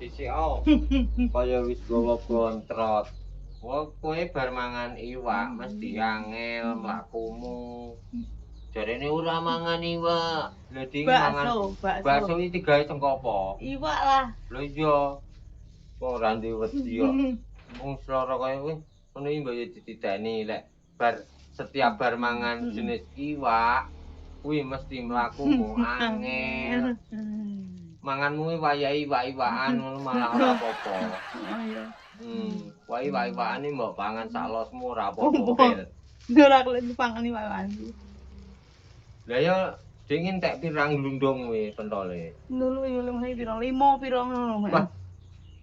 Sisi kaya wis gawa bontrot. Wong kowe bar mangan iwak mesti angel mlakumu. Jarene ora mangan iwak. Lah ding mangan bakso iki digawe cengkopo. Iwak lah. Lho iya. Wong ora duwe wedi kok. Wong selara kaya kowe ngono iki mbok yo ditidani lek setiap bar mangan jenis iwak kuwi mesti mlakumu angel. Manganmu wayahe iwak-iwakan ngono malah ora apa-apa. Oh iya. Wae iwak-iwakane mbok pangan sak losmu ora apa-apa. Ora kelem pangan iwak-iwakan. Lah ya dingin tek pirang glundung kuwi pentole. Lho yo lemah piro? 5 piro ngono. Wah.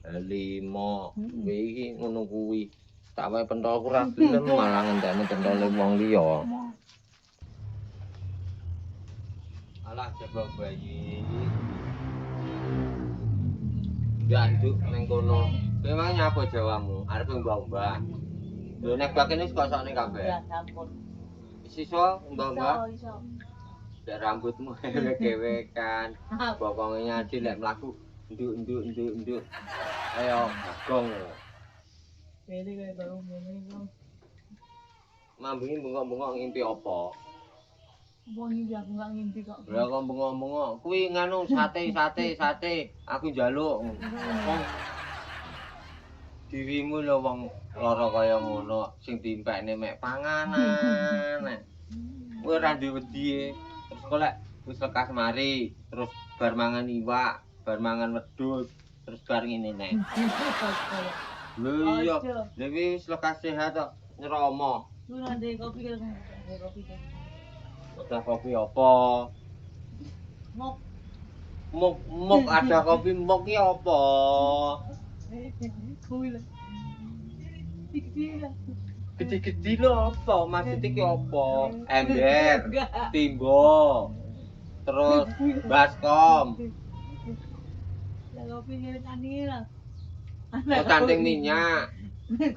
5. Kuwi iki ngono kuwi. Tak wae pentolku ra gelem malah ngendane pentole wong liya. Alah coba bayi. Ganduk ning kono. Memang nyapa jawamu? Arep mbah-mbah. Lho nek bakene wis kosone kabeh. Ya sampun. Iso mbah-mbah. Iso. Lek rambutmu hewek-hewekan. Bokonge nyadi lek mlaku nduk. Ayo gong. Jadi kayak baru ngene kok. Mambungi bengok-bengok ngimpi apa? Wong iki aku gak ngimpi kok. Lah kok bengok-bengok kuwi nganu sate. Aku njaluk. Wong dirimu lho wong lara kaya ngono sing diimpekne mek panganan. Kowe ora duwe wedi. Terus kok lek wis lekas mari, terus bar mangan iwak, bar mangan wedhus, terus bar ngene nek. Lho iya, dhewe wis lekas sehat kok nyromo. Lu nanti kopi kan. Kopi kan. Udah kopi apa? Mok ada kopi mok ki apa? Kuwi lah. Gede-gede lho apa? Maksud iki apa? Ember, timbo, terus baskom. Lah kopi ngene tani lah. Oh, canting minyak.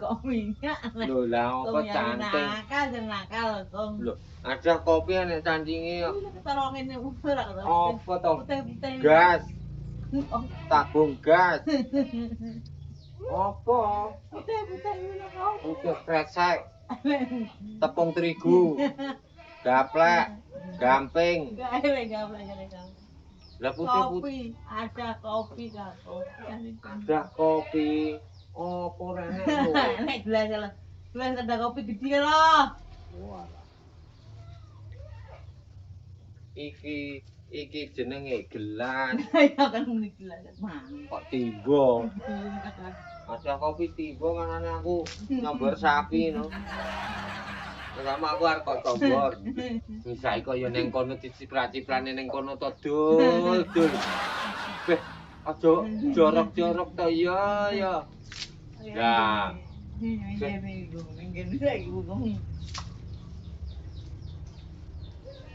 Kok minyak. Lho lah apa canting? Nakal kong. Lho, ada kopi nek cantinge Taruh ngene ora kok. apa to? Putih-putih. Gas. Tabung gas. Apa? Putih-putih ngono kok. Udah kresek. Tepung terigu. Gaplek, gamping. Enggak gampang. Lah putih-putih. Kopi, ada kopi kan. Ada kopi. Apa rene lho? Nek gelas lah. Gelas ada kopi gede loh. Wah. Iki jenenge gelas. Ya kan muni gelas. Mang. Kok timbo? Ada kopi timbo manane aku nyobor sapi no. Pertama aku arep kok tombor. Bisa kaya ning kono diciprat-ciprane ning kono to dul. Beh, aja jorok-jorok to ya. Ya.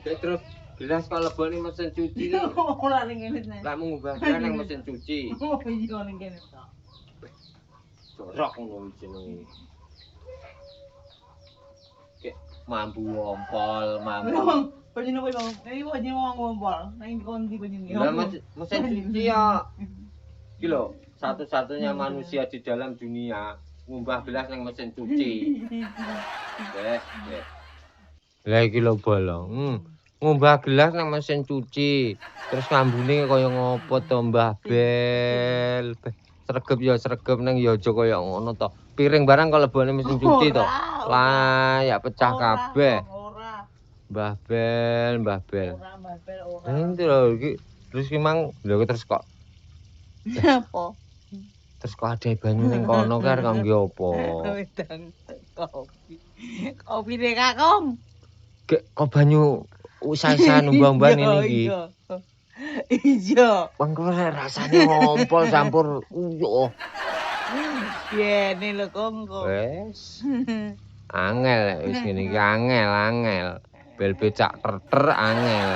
Terus gelas kok lebone mesin cuci. Ora ning ngene. Lah ngubah nang mesin cuci. Oh iya ning kene tok. Jorok ngono jenenge. Kek mambu wompol, mambu. Penyen apa bang? Ini penyen mau ngompol. Nang kondi penyen. Lah mesin cuci ya. Iki lho, satu-satunya manusia di dalam dunia ngumbah gelas nang mesin cuci. Lah iki lho bolong. Ngumbah gelas nang mesin cuci. Terus ngambune kaya ngopo to Mbah Bel. Sregep ya sregep nang ya aja kaya ngono to. Piring barang kok lebone mesin cuci to. Lah ya pecah kabeh. Ora. Mbah Bel. Ora Mbah Bel ora. Nanti lho iki terus ki mang lho terus kok Apa? terus kok ada banyu ning kono kar kanggo apa? Wedang kopi. Kopi dek Kakong. Kok banyu usah-usah numbang-numbang ini iki. Iya. Bangko rasane ngompol campur uyuh. Yene lho Kong. Wes. Angel wis ngene iki angel. Bel becak terter angel.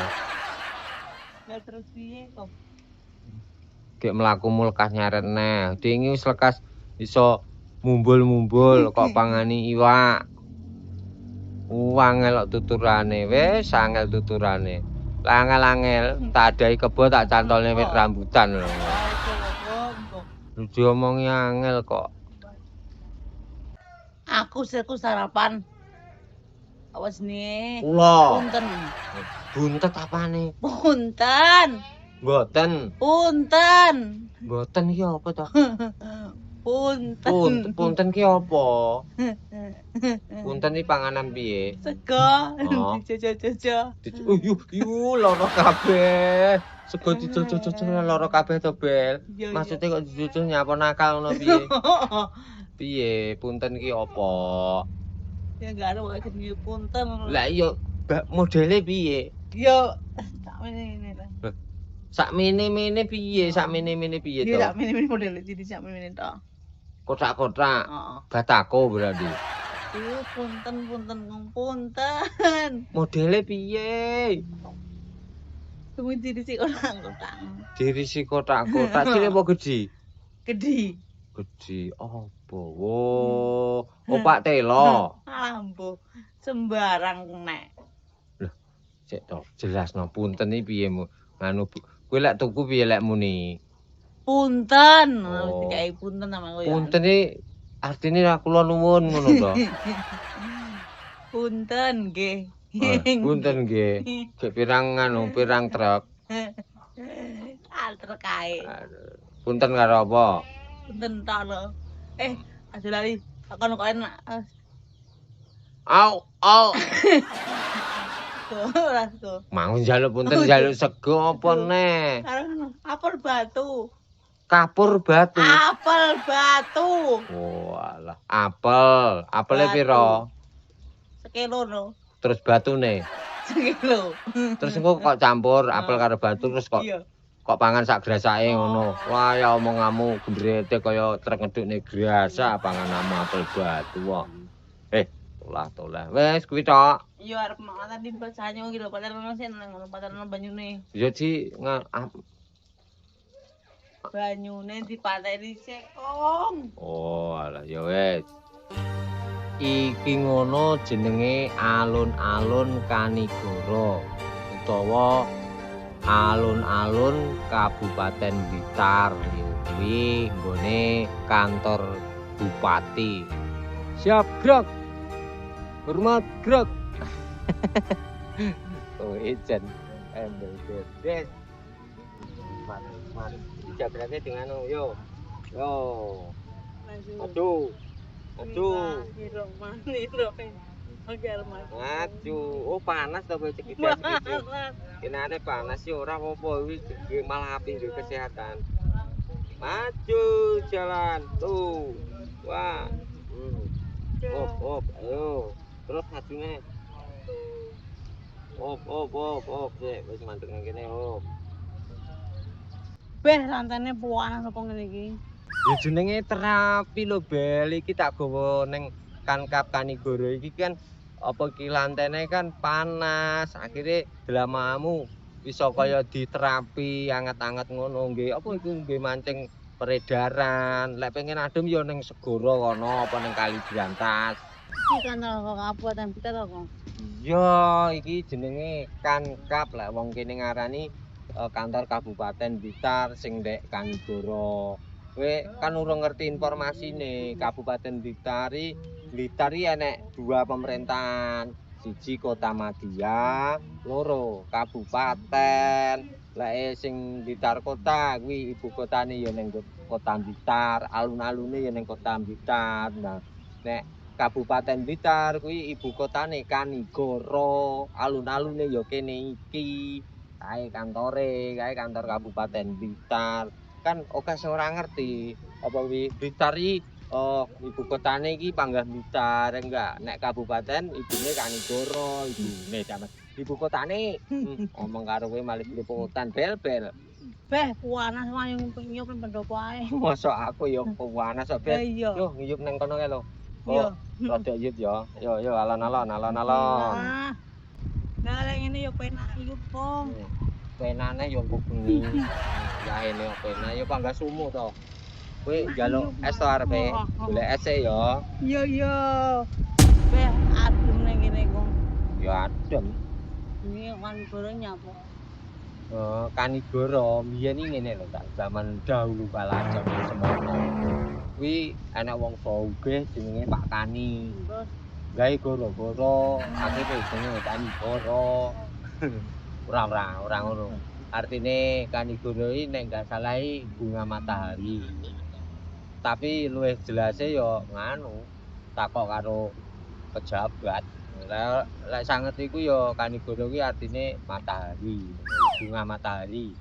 Lah terus piye Kong? Gek mlakumu lekas nyaret neh. Dingi wis lekas iso mumbul-mumbul kok pangani iwak. Angel kok tuturane, wis angel tuturane. Lah angel tak adai kebo tak cantolne wit rambutan lho. Diomongi angel kok. Aku sarapan. Awas nih. Kula. Punten. Buntet apane? Punten. Mboten. Punten. Mboten iki apa to? Punten. Punten ki apa? Punten iki panganan piye? Sego Oh. dijojo-jojo. Yu lara kabeh. Sego dijojo-jojo lara kabeh to, Bel. Iya, Maksude kok dijojo nyapa nakal ngono piye? Piye? Punten ki apa? Ya gak ada wae jenenge punten. Lah iya modele piye? Yo tak ini ta. Sakmene-mene piye? Sakmene-mene piye to? Iya tak mini model jadi sak mini to. Kotak-kotak. Heeh. Batako berarti. Punten. Modele piye? Tunggu jadi sik orang-orang. Dirisi kotak-kotak cilik apa gedhi? Gedhi. Gedhi apa? Wo, opak telo. Ambo sembarang nek. Loh, sik to, jelasno punten iki piye nganu kowe lek tuku piye lek muni? Punten. Oh. Dikai punten sama kowe. Punten iki artine ra kula nuwun ngono to. Punten nggih. Punten nggih. Gek pirang truk. Alter kae. Punten karo apa? Punten tok lho. Aja lali. Kon kok enak. Au. Rasko. Mau njaluk punten njaluk sego apa neh? Karo apel batu. Kapur batu. Apel batu. Oh, alah. Apel. Apele pira? Sekilo no. Terus batune. Sekilo. Terus engko kok campur apel karo batu terus kok Iya. kok pangan sak grasake ngono. Wah, ya omonganmu gendrete kaya trek ngedukne grasa pangananmu apel batu kok. Tolah. Wes kuwi tok. Iya arep mangan tadi basanyo iki lho padahal ono sing nang padahal banyune. Ya Ci, Banyune dipateni sekong. oh, alah ya wes. Iki ngono jenenge alun-alun Kanigoro utawa alun-alun Kabupaten Blitar. Kuwi nggone kantor bupati. Siap, Grok. Hormat, Grok. Oh, ijen. Embel des. Mat. Dijabrake dengan yo. Maju. Maju. Oh, panas to kowe cekidas iki. Kenane panas ya ora apa-apa iki malah apik nggo kesehatan. Maju jalan. Tuh. Wah. Op, ayo. Terus majune. Op. Wis mandek nang kene, op. Beh, santene puanan apa ngene iki? Ya jenenge terapi lho, Bel. Iki tak gawa ning Kankap Kanigoro iki kan apa iki lantene kan panas. Akhire delamamu bisa kaya diterapi anget-anget ngono nggih. Apa iku nggih mancing peredaran. Lek pengen adem ya ning segara kono apa ning Kali Brantas. Iki kan Kabupaten Blitar kok. Ya, iki jenenge Kankap lek wong kene ngarani kantor Kabupaten Blitar sing ndek Kanigoro. Kowe kan urung ngerti informasine Kabupaten Blitar iki enek dua pemerintahan. Siji Kotamadya, loro kabupaten. Lek sing Blitar kota kuwi ibu kotane ya ning Kota Blitar, alun-alune ya ning Kota Blitar. Nah, nek Kabupaten Blitar kuwi ibu kotane Kanigoro, alun-alune ya kene iki. Kae kantor Kabupaten Blitar. Kan oke sing ora ngerti apa kuwi Blitar iki ibu kotane iki Panggah Blitar enggak nek kabupaten ibune Kanigoro ibune jaman ibu kotane ngomong karo kowe malih liputan bel Beh, puanas wayung penyup pendopo ae. mosok aku ya panas kok bel Iya. yo ngiyup nang kono kae lho Iya. rada yut ya yo alon-alon Nah, lek ngene yo penak iku, Kong. penane yo kok bengi lahene penak yo panggah sumu to kowe njaluk es to arepe golek es e yo Iya. Beh, adem nang kene, Kong. ya adem Ini kan goreng nyapa? Kanigoro biyen iki ngene lho, Kak. Zaman dahulu kala jaman semono. Kuwi ana wong sugih jenenge Pak Kani. Terus Gawe goro-goro, akhire jenenge Kanigoro. Ora ngono. Artine Kanigoro iki nek gak salah bunga matahari. Tapi luwih jelase ya nganu, takok karo pejabat. Lek sanget iku ya Kanigoro kuwi artine matahari, bunga matahari.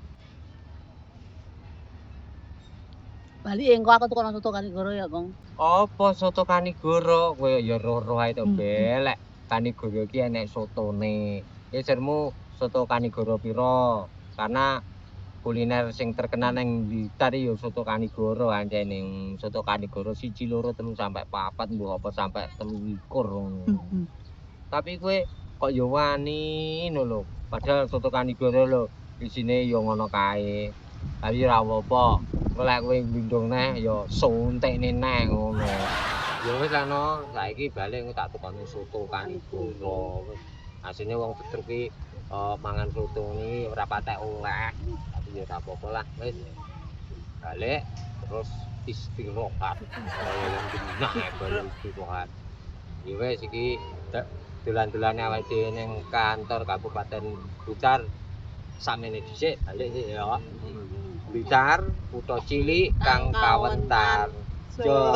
bali engko aku tukono soto Kanigoro ya, Kong. Apa soto Kanigoro? Kowe ya roh-roh ae to, Hmm. Belek. Kanigoro iki enek sotone. Ya jarmu soto Kanigoro piro? Karena kuliner sing terkenal ning Blitar ya soto Kanigoro anjene. Soto Kanigoro 1, 2, 3 sampai 4 mbok apa sampai 23 ngono. Hmm. Tapi kowe kok ya wani ngono lho. Padahal soto Kanigoro lho isine ya ngono kae. Tapi ora apa-apa. Lek kowe glundung neh ya suntikne neh ngono. Ya wis lah no, saiki balik tak tukoni soto Kanigoro. Asline wong Betruk iki mangan soto ini ora patek oleh. Tapi ya ora apa-apa lah, wis. Balik terus istirahat. Kaya wong genah balik istirahat. Ya wis iki dolan-dolane awake dhewe ning kantor Kabupaten Blitar samene dhisik balik sih ya. Blitar, kutha cilik kang kawentar. So.